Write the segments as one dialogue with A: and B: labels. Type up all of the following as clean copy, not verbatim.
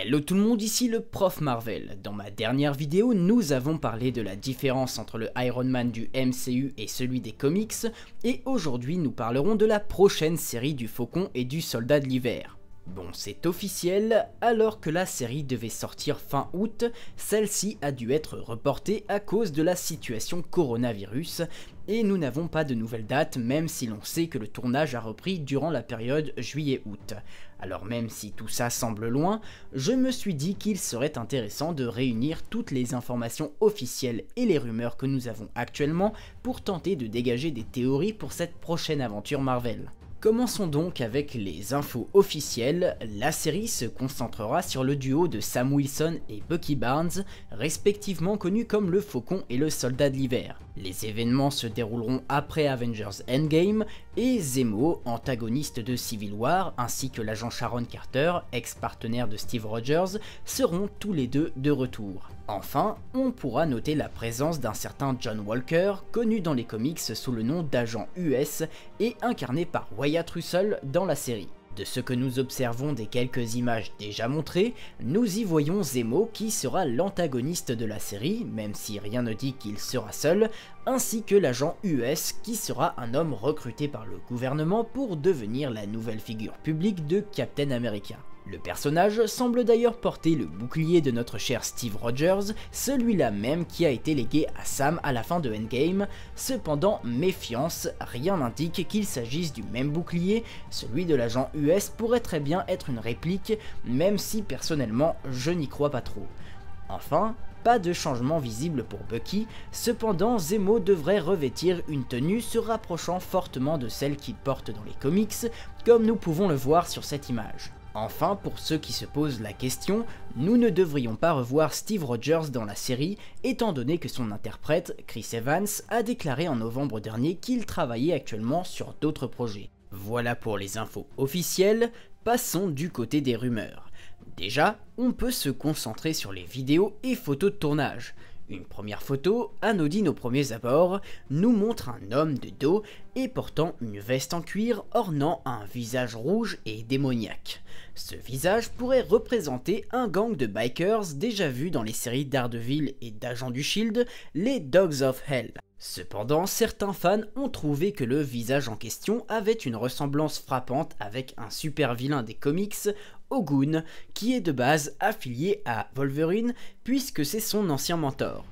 A: Hello tout le monde, ici le prof Marvel. Dans ma dernière vidéo, nous avons parlé de la différence entre le Iron Man du MCU et celui des comics, et aujourd'hui nous parlerons de la prochaine série du Faucon et du Soldat de l'Hiver. Bon, c'est officiel, alors que la série devait sortir fin août, celle-ci a dû être reportée à cause de la situation coronavirus, et nous n'avons pas de nouvelles dates même si l'on sait que le tournage a repris durant la période juillet-août. Alors même si tout ça semble loin, je me suis dit qu'il serait intéressant de réunir toutes les informations officielles et les rumeurs que nous avons actuellement pour tenter de dégager des théories pour cette prochaine aventure Marvel. Commençons donc avec les infos officielles. La série se concentrera sur le duo de Sam Wilson et Bucky Barnes, respectivement connus comme le Faucon et le Soldat de l'Hiver. Les événements se dérouleront après Avengers Endgame, et Zemo, antagoniste de Civil War, ainsi que l'agent Sharon Carter, ex-partenaire de Steve Rogers, seront tous les deux de retour. Enfin, on pourra noter la présence d'un certain John Walker, connu dans les comics sous le nom d'agent US et incarné par Wyatt Russell dans la série. De ce que nous observons des quelques images déjà montrées, nous y voyons Zemo qui sera l'antagoniste de la série, même si rien ne dit qu'il sera seul, ainsi que l'agent US qui sera un homme recruté par le gouvernement pour devenir la nouvelle figure publique de Captain America. Le personnage semble d'ailleurs porter le bouclier de notre cher Steve Rogers, celui-là même qui a été légué à Sam à la fin de Endgame. Cependant, méfiance, rien n'indique qu'il s'agisse du même bouclier, celui de l'agent US pourrait très bien être une réplique, même si personnellement je n'y crois pas trop. Enfin, pas de changement visible pour Bucky, cependant Zemo devrait revêtir une tenue se rapprochant fortement de celle qu'il porte dans les comics, comme nous pouvons le voir sur cette image. Enfin, pour ceux qui se posent la question, nous ne devrions pas revoir Steve Rogers dans la série, étant donné que son interprète, Chris Evans, a déclaré en novembre dernier qu'il travaillait actuellement sur d'autres projets. Voilà pour les infos officielles, passons du côté des rumeurs. Déjà, on peut se concentrer sur les vidéos et photos de tournage. Une première photo, anodine aux premiers abords, nous montre un homme de dos et portant une veste en cuir ornant un visage rouge et démoniaque. Ce visage pourrait représenter un gang de bikers déjà vu dans les séries Daredevil et d'Agents du Shield, les Dogs of Hell. Cependant, certains fans ont trouvé que le visage en question avait une ressemblance frappante avec un super vilain des comics, Ogun, qui est de base affilié à Wolverine puisque c'est son ancien mentor.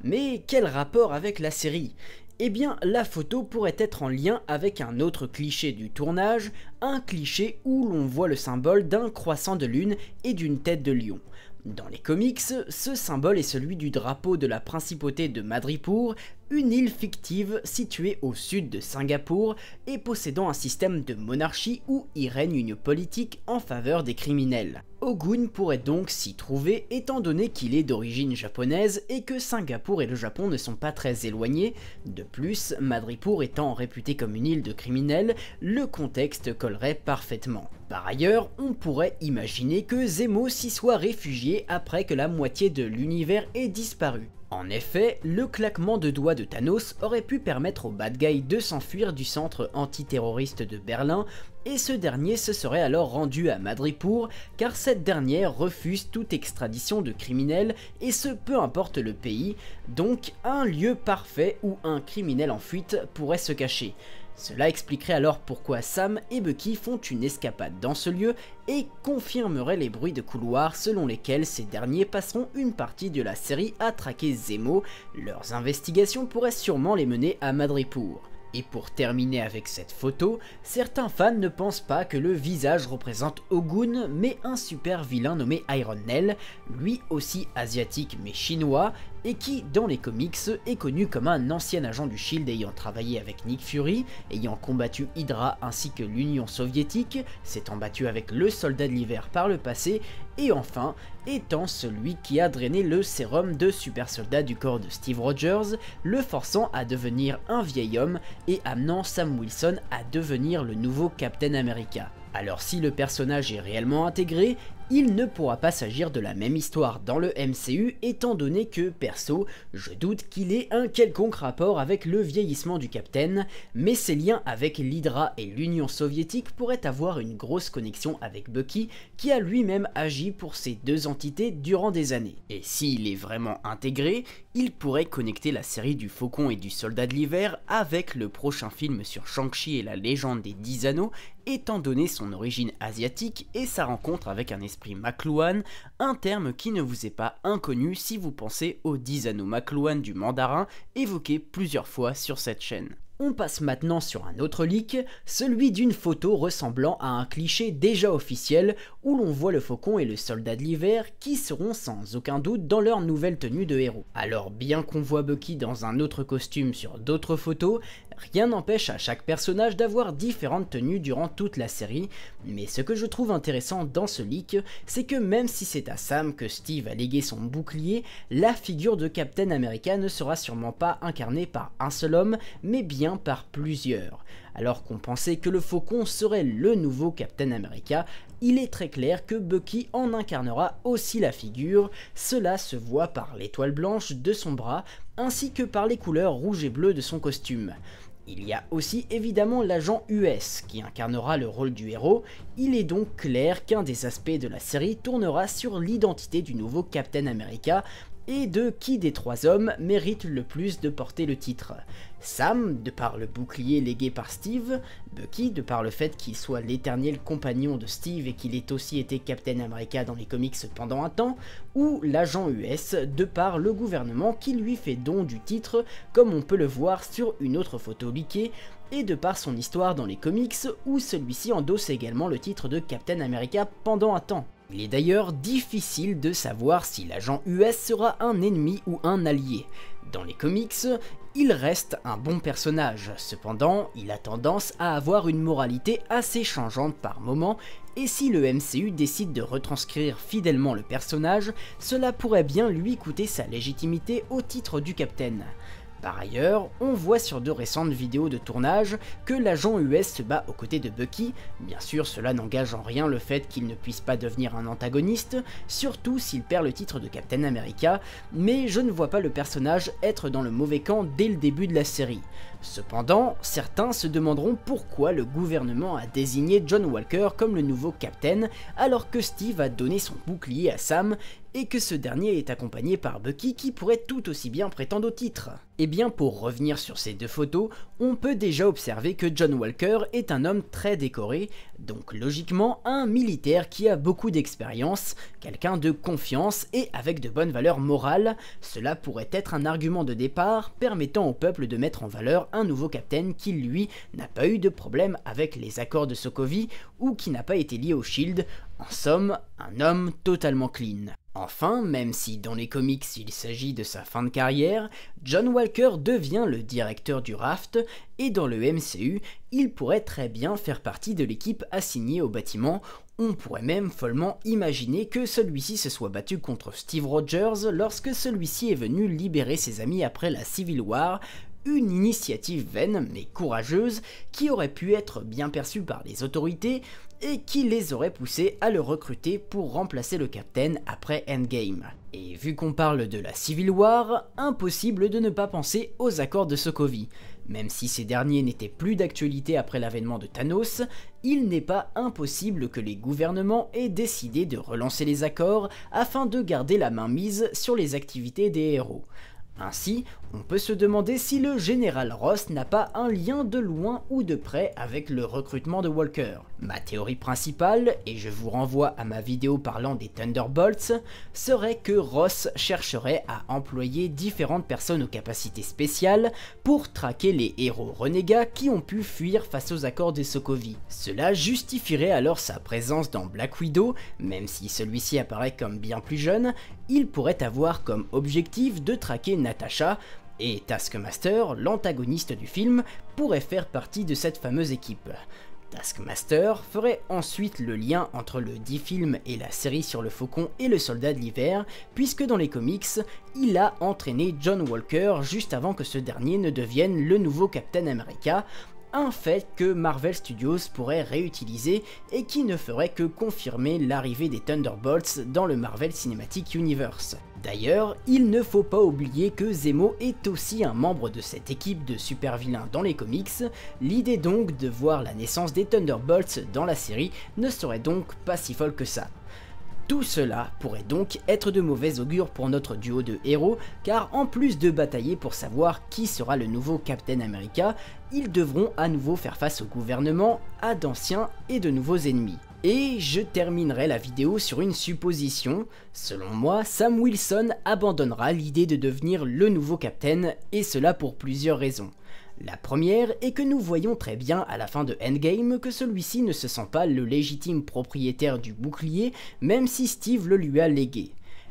A: Mais quel rapport avec la série ? Eh bien, la photo pourrait être en lien avec un autre cliché du tournage, un cliché où l'on voit le symbole d'un croissant de lune et d'une tête de lion. Dans les comics, ce symbole est celui du drapeau de la principauté de Madripoor, une île fictive située au sud de Singapour et possédant un système de monarchie où y règne une politique en faveur des criminels. Ogun pourrait donc s'y trouver étant donné qu'il est d'origine japonaise et que Singapour et le Japon ne sont pas très éloignés. De plus, Madripoor étant réputé comme une île de criminels, le contexte collerait parfaitement. Par ailleurs, on pourrait imaginer que Zemo s'y soit réfugié après que la moitié de l'univers ait disparu. En effet, le claquement de doigts de Thanos aurait pu permettre au bad guy de s'enfuir du centre antiterroriste de Berlin, et ce dernier se serait alors rendu à Madripoor, car cette dernière refuse toute extradition de criminels, et ce peu importe le pays, donc un lieu parfait où un criminel en fuite pourrait se cacher. Cela expliquerait alors pourquoi Sam et Bucky font une escapade dans ce lieu et confirmerait les bruits de couloir selon lesquels ces derniers passeront une partie de la série à traquer Zemo. Leurs investigations pourraient sûrement les mener à Madripoor. Et pour terminer avec cette photo, certains fans ne pensent pas que le visage représente Ogun, mais un super vilain nommé Iron Nail, lui aussi asiatique mais chinois, et qui, dans les comics, est connu comme un ancien agent du Shield ayant travaillé avec Nick Fury, ayant combattu Hydra ainsi que l'Union soviétique, s'étant battu avec le Soldat de l'Hiver par le passé, et enfin, étant celui qui a drainé le sérum de super soldat du corps de Steve Rogers, le forçant à devenir un vieil homme et amenant Sam Wilson à devenir le nouveau Captain America. Alors si le personnage est réellement intégré, il ne pourra pas s'agir de la même histoire dans le MCU étant donné que, perso, je doute qu'il ait un quelconque rapport avec le vieillissement du Captain, mais ses liens avec l'Hydra et l'Union soviétique pourraient avoir une grosse connexion avec Bucky qui a lui-même agi pour ces deux entités durant des années. Et s'il est vraiment intégré, il pourrait connecter la série du Faucon et du Soldat de l'Hiver avec le prochain film sur Shang-Chi et la légende des 10 anneaux, étant donné son origine asiatique et sa rencontre avec un esprit Makluan, un terme qui ne vous est pas inconnu si vous pensez aux 10 anneaux Makluan du mandarin évoqué plusieurs fois sur cette chaîne. On passe maintenant sur un autre leak, celui d'une photo ressemblant à un cliché déjà officiel où l'on voit le Faucon et le Soldat de l'Hiver qui seront sans aucun doute dans leur nouvelle tenue de héros. Alors bien qu'on voit Bucky dans un autre costume sur d'autres photos, rien n'empêche à chaque personnage d'avoir différentes tenues durant toute la série, mais ce que je trouve intéressant dans ce leak, c'est que même si c'est à Sam que Steve a légué son bouclier, la figure de Captain America ne sera sûrement pas incarnée par un seul homme, mais bien par plusieurs. Alors qu'on pensait que le Faucon serait le nouveau Captain America, il est très clair que Bucky en incarnera aussi la figure, cela se voit par l'étoile blanche de son bras, ainsi que par les couleurs rouge et bleu de son costume. Il y a aussi évidemment l'agent US qui incarnera le rôle du héros, il est donc clair qu'un des aspects de la série tournera sur l'identité du nouveau Captain America, et de qui des trois hommes mérite le plus de porter le titre. Sam, de par le bouclier légué par Steve, Bucky, de par le fait qu'il soit l'éternel compagnon de Steve et qu'il ait aussi été Captain America dans les comics pendant un temps, ou l'agent US, de par le gouvernement qui lui fait don du titre, comme on peut le voir sur une autre photo leakée, et de par son histoire dans les comics, où celui-ci endosse également le titre de Captain America pendant un temps. Il est d'ailleurs difficile de savoir si l'agent US sera un ennemi ou un allié. Dans les comics, il reste un bon personnage, cependant, il a tendance à avoir une moralité assez changeante par moment, et si le MCU décide de retranscrire fidèlement le personnage, cela pourrait bien lui coûter sa légitimité au titre du Captain. Par ailleurs, on voit sur de récentes vidéos de tournage que l'agent US se bat aux côtés de Bucky, bien sûr cela n'engage en rien le fait qu'il ne puisse pas devenir un antagoniste, surtout s'il perd le titre de Captain America, mais je ne vois pas le personnage être dans le mauvais camp dès le début de la série. Cependant, certains se demanderont pourquoi le gouvernement a désigné John Walker comme le nouveau Captain alors que Steve a donné son bouclier à Sam et que ce dernier est accompagné par Bucky qui pourrait tout aussi bien prétendre au titre. Et bien pour revenir sur ces deux photos, on peut déjà observer que John Walker est un homme très décoré, donc logiquement un militaire qui a beaucoup d'expérience, quelqu'un de confiance et avec de bonnes valeurs morales. Cela pourrait être un argument de départ permettant au peuple de mettre en valeur un nouveau capitaine qui lui n'a pas eu de problème avec les accords de Sokovie ou qui n'a pas été lié au Shield, en somme un homme totalement clean. Enfin, même si dans les comics il s'agit de sa fin de carrière, John Walker devient le directeur du Raft et dans le MCU, il pourrait très bien faire partie de l'équipe assignée au bâtiment. On pourrait même follement imaginer que celui-ci se soit battu contre Steve Rogers lorsque celui-ci est venu libérer ses amis après la Civil War, une initiative vaine mais courageuse qui aurait pu être bien perçue par les autorités et qui les aurait poussés à le recruter pour remplacer le Captain après Endgame. Et vu qu'on parle de la Civil War, impossible de ne pas penser aux accords de Sokovie. Même si ces derniers n'étaient plus d'actualité après l'avènement de Thanos, il n'est pas impossible que les gouvernements aient décidé de relancer les accords afin de garder la main mise sur les activités des héros. Ainsi, on peut se demander si le général Ross n'a pas un lien de loin ou de près avec le recrutement de Walker. Ma théorie principale, et je vous renvoie à ma vidéo parlant des Thunderbolts, serait que Ross chercherait à employer différentes personnes aux capacités spéciales pour traquer les héros renégats qui ont pu fuir face aux accords de Sokovie. Cela justifierait alors sa présence dans Black Widow, même si celui-ci apparaît comme bien plus jeune, il pourrait avoir comme objectif de traquer Natasha, et Taskmaster, l'antagoniste du film, pourrait faire partie de cette fameuse équipe. Taskmaster ferait ensuite le lien entre le dit film et la série sur le Faucon et le Soldat de l'Hiver, puisque dans les comics, il a entraîné John Walker juste avant que ce dernier ne devienne le nouveau Captain America, un fait que Marvel Studios pourrait réutiliser et qui ne ferait que confirmer l'arrivée des Thunderbolts dans le Marvel Cinematic Universe. D'ailleurs, il ne faut pas oublier que Zemo est aussi un membre de cette équipe de super vilains dans les comics, l'idée donc de voir la naissance des Thunderbolts dans la série ne serait donc pas si folle que ça. Tout cela pourrait donc être de mauvais augure pour notre duo de héros, car en plus de batailler pour savoir qui sera le nouveau Captain America, ils devront à nouveau faire face au gouvernement, à d'anciens et de nouveaux ennemis. Et je terminerai la vidéo sur une supposition. Selon moi, Sam Wilson abandonnera l'idée de devenir le nouveau Captain, et cela pour plusieurs raisons. La première est que nous voyons très bien à la fin de Endgame que celui-ci ne se sent pas le légitime propriétaire du bouclier, même si Steve le lui a légué.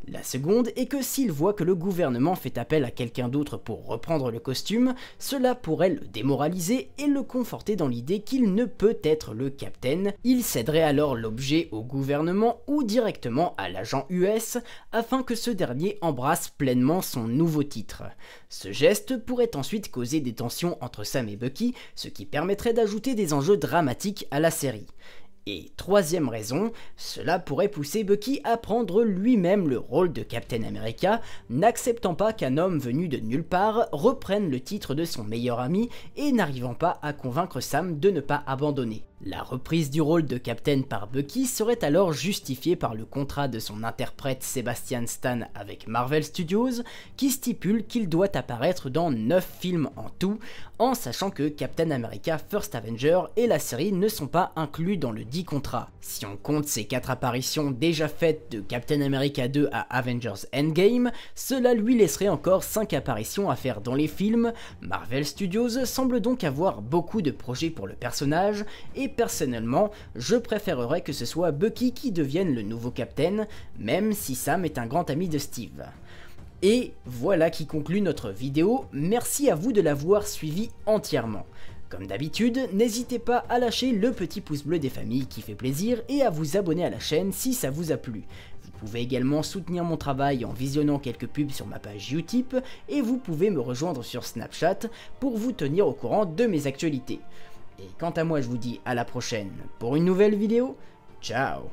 A: La seconde est que s'il voit que le gouvernement fait appel à quelqu'un d'autre pour reprendre le costume, cela pourrait le démoraliser et le conforter dans l'idée qu'il ne peut être le Captain. Il céderait alors l'objet au gouvernement ou directement à l'agent US afin que ce dernier embrasse pleinement son nouveau titre. Ce geste pourrait ensuite causer des tensions entre Sam et Bucky, ce qui permettrait d'ajouter des enjeux dramatiques à la série. Et troisième raison, cela pourrait pousser Bucky à prendre lui-même le rôle de Captain America, n'acceptant pas qu'un homme venu de nulle part reprenne le titre de son meilleur ami et n'arrivant pas à convaincre Sam de ne pas abandonner. La reprise du rôle de Captain par Bucky serait alors justifiée par le contrat de son interprète Sebastian Stan avec Marvel Studios, qui stipule qu'il doit apparaître dans 9 films en tout, en sachant que Captain America First Avenger et la série ne sont pas inclus dans le dit contrat. Si on compte ces 4 apparitions déjà faites de Captain America 2 à Avengers Endgame, cela lui laisserait encore 5 apparitions à faire dans les films. Marvel Studios semble donc avoir beaucoup de projets pour le personnage, et personnellement, je préférerais que ce soit Bucky qui devienne le nouveau Captain, même si Sam est un grand ami de Steve. Et voilà qui conclut notre vidéo, merci à vous de l'avoir suivi entièrement. Comme d'habitude, n'hésitez pas à lâcher le petit pouce bleu des familles qui fait plaisir et à vous abonner à la chaîne si ça vous a plu. Vous pouvez également soutenir mon travail en visionnant quelques pubs sur ma page Utip et vous pouvez me rejoindre sur Snapchat pour vous tenir au courant de mes actualités. Et quant à moi, je vous dis à la prochaine pour une nouvelle vidéo. Ciao!